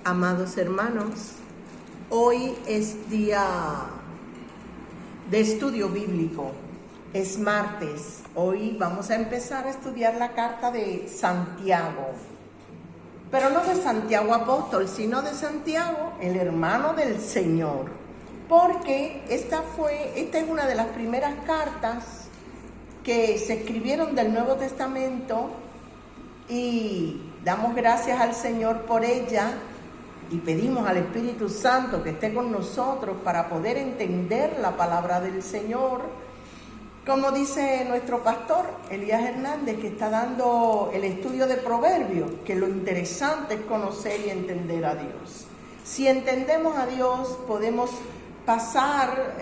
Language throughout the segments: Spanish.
Amados hermanos, hoy es día de estudio bíblico, es martes. Hoy vamos a empezar a estudiar la carta de Santiago, pero no de Santiago apóstol, sino de Santiago, el hermano del Señor, porque esta es una de las primeras cartas que se escribieron del Nuevo Testamento y damos gracias al Señor por ella. Y pedimos al Espíritu Santo que esté con nosotros para poder entender la palabra del Señor. Como dice nuestro pastor Elías Hernández, que está dando el estudio de Proverbios, que lo interesante es conocer y entender a Dios. Si entendemos a Dios, podemos pasar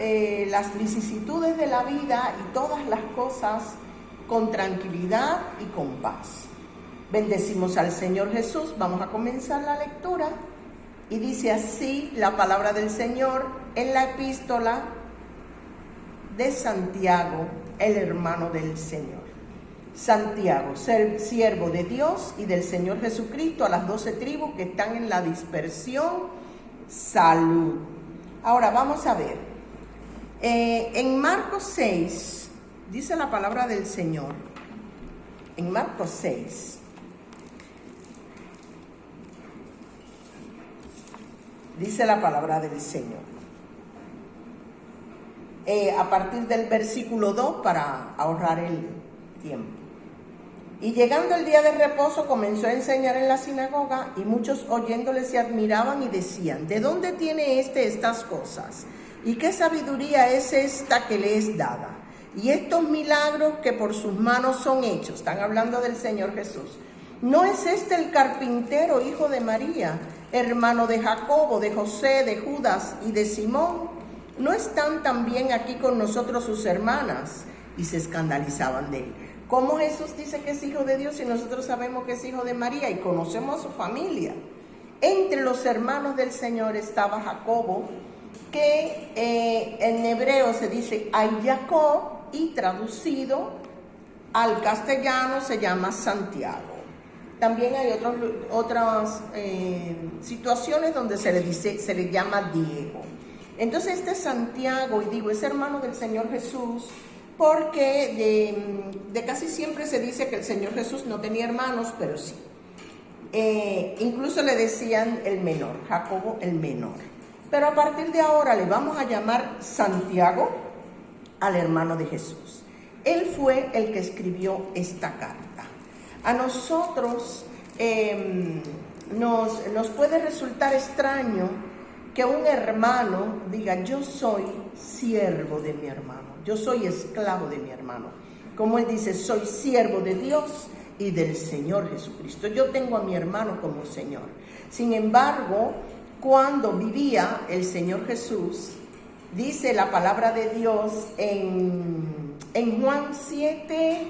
las vicisitudes de la vida y todas las cosas con tranquilidad y con paz. Bendecimos al Señor Jesús. Vamos a comenzar la lectura. Y dice así la palabra del Señor en la epístola de Santiago, el hermano del Señor. Santiago, siervo de Dios y del Señor Jesucristo, a las 12 tribus que están en la dispersión, salud. Ahora vamos a ver, en Marcos 6, dice la palabra del Señor, en Marcos 6, dice la palabra del Señor. A partir del versículo 2 para ahorrar el tiempo. Y llegando el día de reposo comenzó a enseñar en la sinagoga y muchos oyéndole se admiraban y decían: ¿de dónde tiene estas cosas? ¿Y qué sabiduría es esta que le es dada? Y estos milagros que por sus manos son hechos. Están hablando del Señor Jesús. ¿No es este el carpintero, hijo de María, hermano de Jacobo, de José, de Judas y de Simón? ¿No están también aquí con nosotros sus hermanas? Y se escandalizaban de él. ¿Cómo Jesús dice que es hijo de Dios y nosotros sabemos que es hijo de María y conocemos a su familia? Entre los hermanos del Señor estaba Jacobo, que en hebreo se dice Jacob, y traducido al castellano se llama Santiago. También hay otras situaciones donde se le llama Diego. Entonces este Santiago, y digo, es hermano del Señor Jesús, porque de casi siempre se dice que el Señor Jesús no tenía hermanos, pero sí. Incluso le decían el menor, Jacobo el menor. Pero a partir de ahora le vamos a llamar Santiago al hermano de Jesús. Él fue el que escribió esta carta. A nosotros nos puede resultar extraño que un hermano diga: yo soy siervo de mi hermano, yo soy esclavo de mi hermano. Como él dice, soy siervo de Dios y del Señor Jesucristo. Yo tengo a mi hermano como Señor. Sin embargo, cuando vivía el Señor Jesús, dice la palabra de Dios en Juan 7,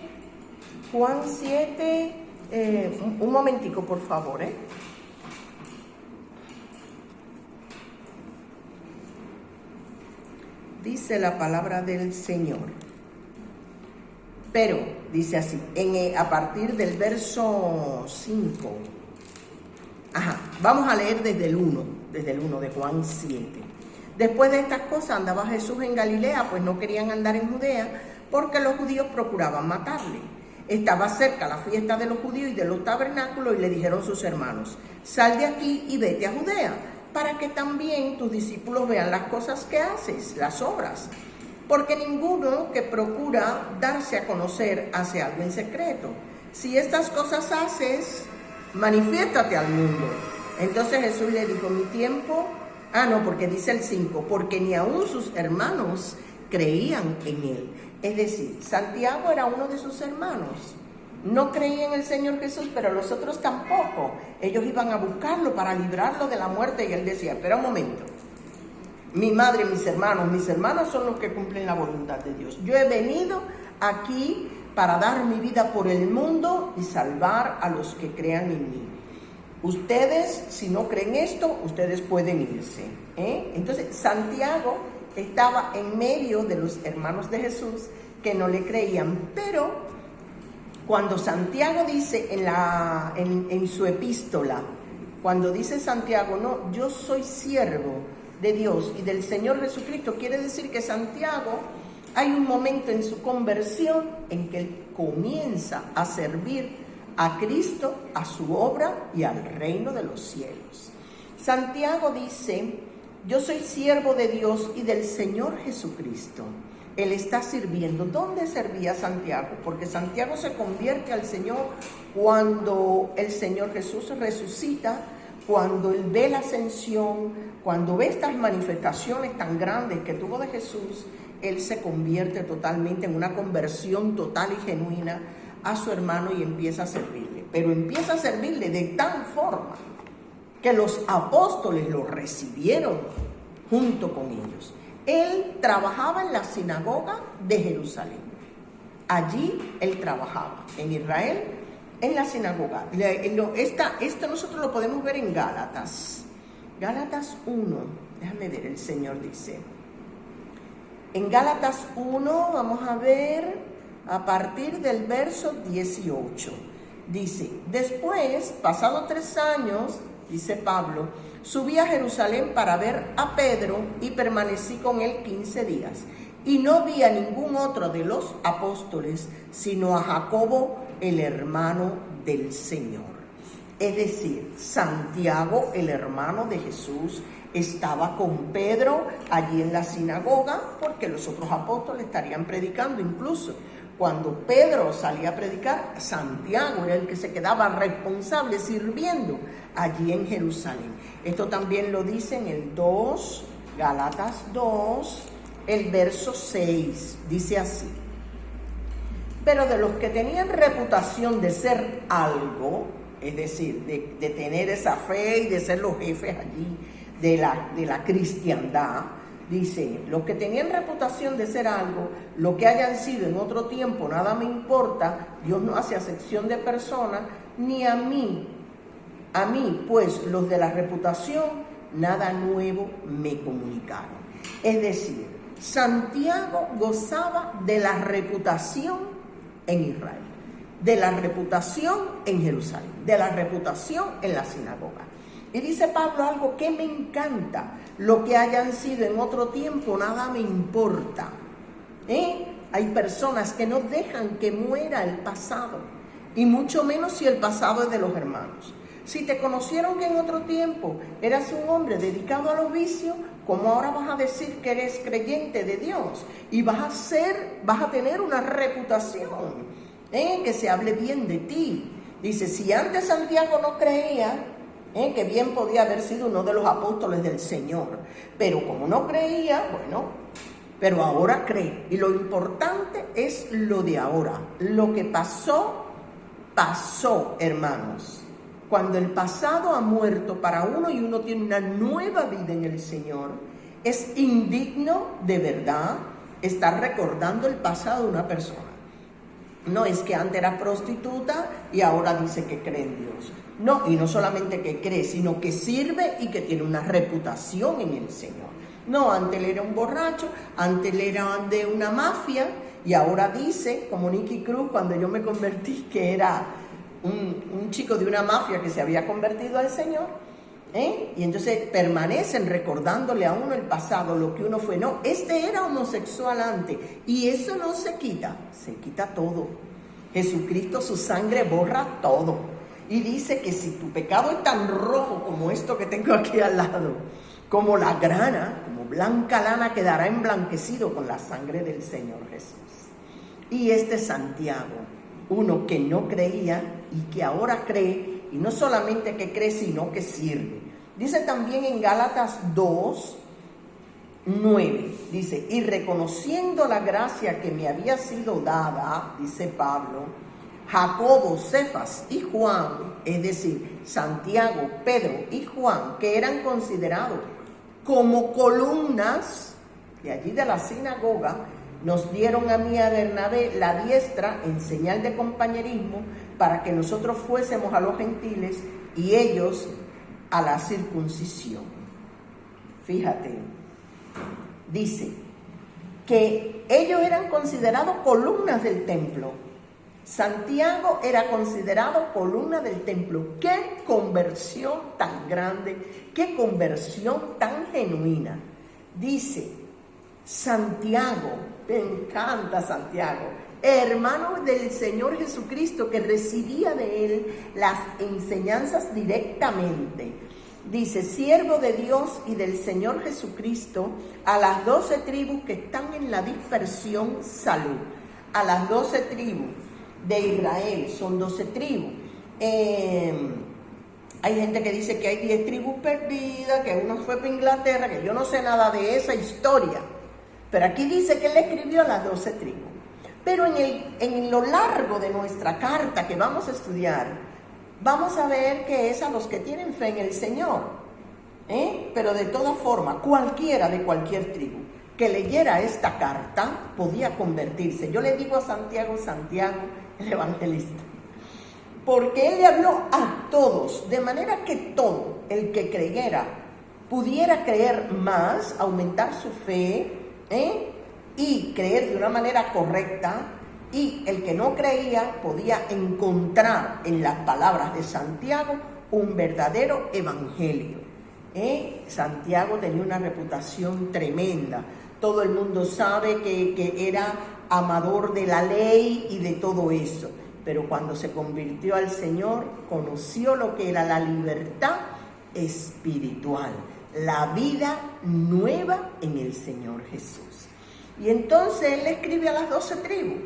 un momentico por favor, Dice la palabra del Señor, pero dice así, a partir del verso 5, vamos a leer desde el 1 de Juan 7. Después de estas cosas andaba Jesús en Galilea, pues no querían andar en Judea, porque los judíos procuraban matarle. Estaba cerca la fiesta de los judíos y de los tabernáculos, y le dijeron sus hermanos: sal de aquí y vete a Judea, para que también tus discípulos vean las cosas que haces, las obras. Porque ninguno que procura darse a conocer hace algo en secreto. Si estas cosas haces, manifiéstate al mundo. Entonces Jesús le dijo: mi tiempo... porque dice el 5, porque ni aún sus hermanos creían en él. Es decir, Santiago era uno de sus hermanos. No creía en el Señor Jesús, pero los otros tampoco. Ellos iban a buscarlo para librarlo de la muerte y él decía: espera un momento. Mi madre, mis hermanos son los que cumplen la voluntad de Dios. Yo he venido aquí para dar mi vida por el mundo y salvar a los que crean en mí. Ustedes, si no creen esto, ustedes pueden irse. Entonces, Santiago estaba en medio de los hermanos de Jesús que no le creían, pero cuando Santiago dice en su epístola, Cuando dice Santiago, no, yo soy siervo de Dios y del Señor Jesucristo, quiere decir que Santiago, hay un momento en su conversión en que él comienza a servir a Cristo, a su obra y al reino de los cielos. Santiago dice, yo soy siervo de Dios y del Señor Jesucristo. Él está sirviendo. ¿Dónde servía Santiago? Porque Santiago se convierte al Señor cuando el Señor Jesús resucita, cuando él ve la ascensión, cuando ve estas manifestaciones tan grandes que tuvo de Jesús, él se convierte totalmente en una conversión total y genuina a su hermano y empieza a servirle. Pero empieza a servirle de tal forma que los apóstoles lo recibieron junto con ellos. Él trabajaba en la sinagoga de Jerusalén. Allí él trabajaba, en Israel, en la sinagoga. Esto nosotros lo podemos ver en Gálatas. Gálatas 1, déjame ver, el Señor dice. En Gálatas 1, vamos a ver, a partir del verso 18. Dice, después, pasados 3 años, dice Pablo, subí a Jerusalén para ver a Pedro y permanecí con él 15 días. Y no vi a ningún otro de los apóstoles, sino a Jacobo, el hermano del Señor. Es decir, Santiago, el hermano de Jesús, estaba con Pedro allí en la sinagoga, porque los otros apóstoles estarían predicando. Incluso cuando Pedro salía a predicar, Santiago era el que se quedaba responsable sirviendo allí en Jerusalén. Esto también lo dice en el 2, Gálatas 2, el verso 6, dice así. Pero de los que tenían reputación de ser algo, es decir, de tener esa fe y de ser los jefes allí de la cristiandad, dice, los que tenían reputación de ser algo, lo que hayan sido en otro tiempo, nada me importa, Dios no hace acepción de personas, ni a mí, pues los de la reputación, nada nuevo me comunicaron. Es decir, Santiago gozaba de la reputación en Israel, de la reputación en Jerusalén, de la reputación en la sinagoga. Y dice Pablo algo que me encanta, lo que hayan sido en otro tiempo, nada me importa. Hay personas que no dejan que muera el pasado, y mucho menos si el pasado es de los hermanos. Si te conocieron que en otro tiempo eras un hombre dedicado a los vicios, ¿cómo ahora vas a decir que eres creyente de Dios? Y vas a tener una reputación, que se hable bien de ti. Dice, si antes Santiago no creía, que bien podía haber sido uno de los apóstoles del Señor, pero como no creía, bueno, pero ahora cree. Y lo importante es lo de ahora. Lo que pasó, pasó, hermanos. Cuando el pasado ha muerto para uno y uno tiene una nueva vida en el Señor, es indigno de verdad estar recordando el pasado de una persona. No es que antes era prostituta y ahora dice que cree en Dios. No, y no solamente que cree, sino que sirve y que tiene una reputación en el Señor. No, antes él era un borracho, antes él era de una mafia y ahora dice, como Nicky Cruz, cuando yo me convertí, que era un chico de una mafia que se había convertido al Señor, y entonces permanecen recordándole a uno el pasado, lo que uno fue. No, este era homosexual antes, y eso no se quita todo. Jesucristo, su sangre borra todo. Y dice que si tu pecado es tan rojo como esto que tengo aquí al lado, como la grana, como blanca lana, quedará emblanquecido con la sangre del Señor Jesús. Y este Santiago, uno que no creía y que ahora cree, y no solamente que cree, sino que sirve. Dice también en Gálatas 2, 9, dice, y reconociendo la gracia que me había sido dada, dice Pablo, Jacobo, Cefas y Juan, es decir, Santiago, Pedro y Juan, que eran considerados como columnas de allí de la sinagoga, nos dieron a mí y a Bernabé la diestra en señal de compañerismo para que nosotros fuésemos a los gentiles y ellos a la circuncisión. Fíjate, dice que ellos eran considerados columnas del templo. Santiago era considerado columna del templo. ¡Qué conversión tan grande! ¡Qué conversión tan genuina! Dice, Santiago, me encanta Santiago, hermano del Señor Jesucristo, que recibía de él las enseñanzas directamente. Dice, siervo de Dios y del Señor Jesucristo, a las 12 tribus que están en la dispersión, salud. A las 12 tribus de Israel, son 12 tribus. Hay gente que dice que hay 10 tribus perdidas, que uno fue para Inglaterra, que yo no sé nada de esa historia. Pero aquí dice que él escribió a las 12 tribus. Pero en lo largo de nuestra carta que vamos a estudiar, vamos a ver que es a los que tienen fe en el Señor. Pero de todas formas, cualquiera de cualquier tribu que leyera esta carta podía convertirse. Yo le digo a Santiago, el evangelista, porque él le habló a todos, de manera que todo el que creyera pudiera creer más, aumentar su fe, y creer de una manera correcta, y el que no creía podía encontrar en las palabras de Santiago un verdadero evangelio. Santiago tenía una reputación tremenda. Todo el mundo sabe que era amador de la ley y de todo eso. Pero cuando se convirtió al Señor, conoció lo que era la libertad espiritual, la vida nueva en el Señor Jesús. Y entonces él escribe a las 12 tribus.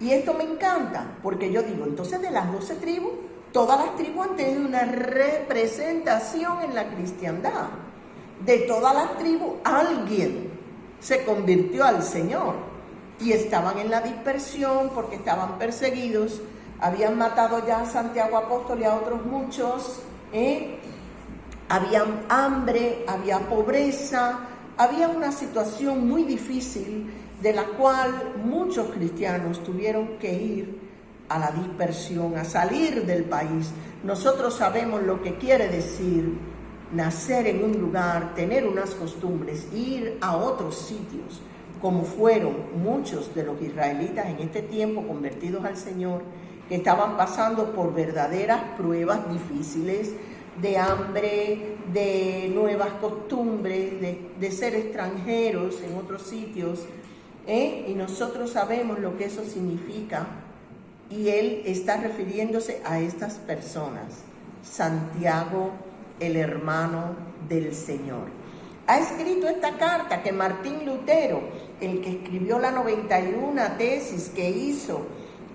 Y esto me encanta, porque yo digo, entonces de las 12 tribus, todas las tribus han tenido una representación en la cristiandad. De todas las tribus, alguien se convirtió al Señor. Y estaban en la dispersión porque estaban perseguidos. Habían matado ya a Santiago apóstol y a otros muchos. Había hambre, había pobreza, había una situación muy difícil de la cual muchos cristianos tuvieron que ir a la dispersión, a salir del país. Nosotros sabemos lo que quiere decir nacer en un lugar, tener unas costumbres, ir a otros sitios, como fueron muchos de los israelitas en este tiempo convertidos al Señor, que estaban pasando por verdaderas pruebas difíciles, de hambre, de nuevas costumbres, de ser extranjeros en otros sitios, y nosotros sabemos lo que eso significa, y él está refiriéndose a estas personas. Santiago, el hermano del Señor, ha escrito esta carta que Martín Lutero, el que escribió la 91 tesis que hizo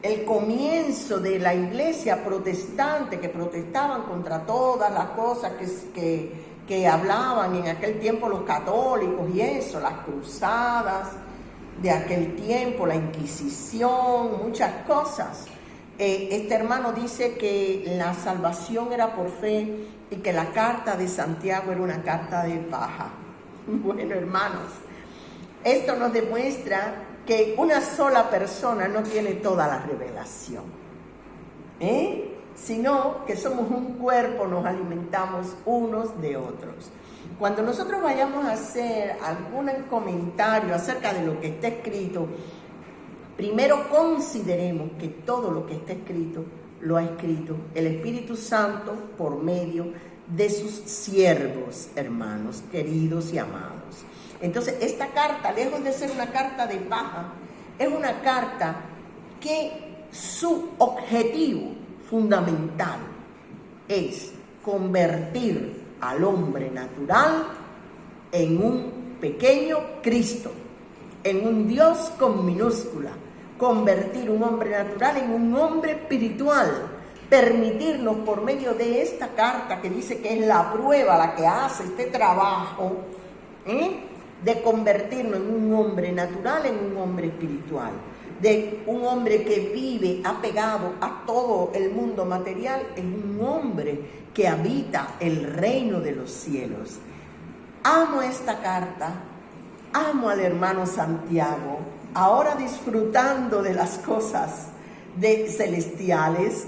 el comienzo de la iglesia protestante, que protestaban contra todas las cosas que hablaban en aquel tiempo los católicos y eso, las cruzadas de aquel tiempo, la Inquisición, muchas cosas. Este hermano dice que la salvación era por fe y que la carta de Santiago era una carta de paja. Bueno, hermanos, esto nos demuestra que una sola persona no tiene toda la revelación, sino que somos un cuerpo, nos alimentamos unos de otros. Cuando nosotros vayamos a hacer algún comentario acerca de lo que está escrito, primero consideremos que todo lo que está escrito lo ha escrito el Espíritu Santo por medio de sus siervos, hermanos, queridos y amados. Entonces, esta carta, lejos de ser una carta de paja, es una carta que su objetivo fundamental es convertir al hombre natural en un pequeño Cristo, en un Dios con minúscula, convertir un hombre natural en un hombre espiritual, permitirnos por medio de esta carta que dice que es la prueba la que hace este trabajo, de convertirnos en un hombre natural, en un hombre espiritual, de un hombre que vive apegado a todo el mundo material, en un hombre que habita el reino de los cielos. Amo esta carta, amo al hermano Santiago, ahora disfrutando de las cosas celestiales,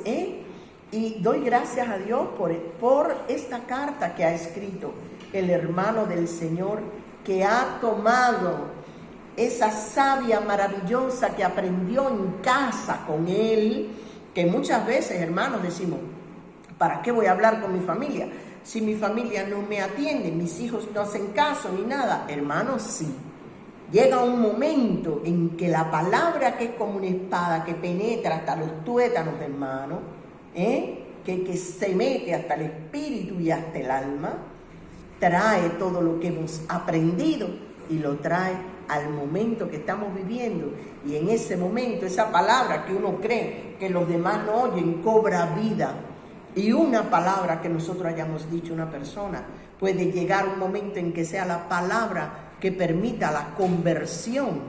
y doy gracias a Dios por esta carta que ha escrito el hermano del Señor, que ha tomado esa savia maravillosa que aprendió en casa con él, que muchas veces, hermanos, decimos, ¿para qué voy a hablar con mi familia? Si mi familia no me atiende, mis hijos no hacen caso ni nada. Hermanos, sí. Llega un momento en que la palabra, que es como una espada que penetra hasta los tuétanos, hermanos, que se mete hasta el espíritu y hasta el alma, trae todo lo que hemos aprendido y lo trae al momento que estamos viviendo. Y en ese momento, esa palabra que uno cree que los demás no oyen, cobra vida. Y una palabra que nosotros hayamos dicho a una persona, puede llegar un momento en que sea la palabra que permita la conversión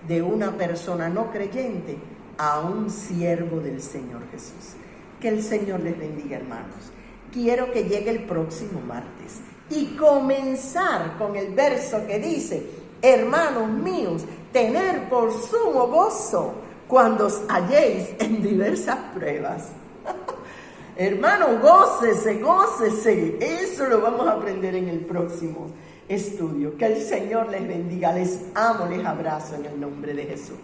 de una persona no creyente a un siervo del Señor Jesús. Que el Señor les bendiga, hermanos. Quiero que llegue el próximo martes y comenzar con el verso que dice: hermanos míos, tener por sumo gozo cuando os halléis en diversas pruebas. Hermano, gócese, gócese. Eso lo vamos a aprender en el próximo estudio. Que el Señor les bendiga. Les amo, les abrazo en el nombre de Jesús.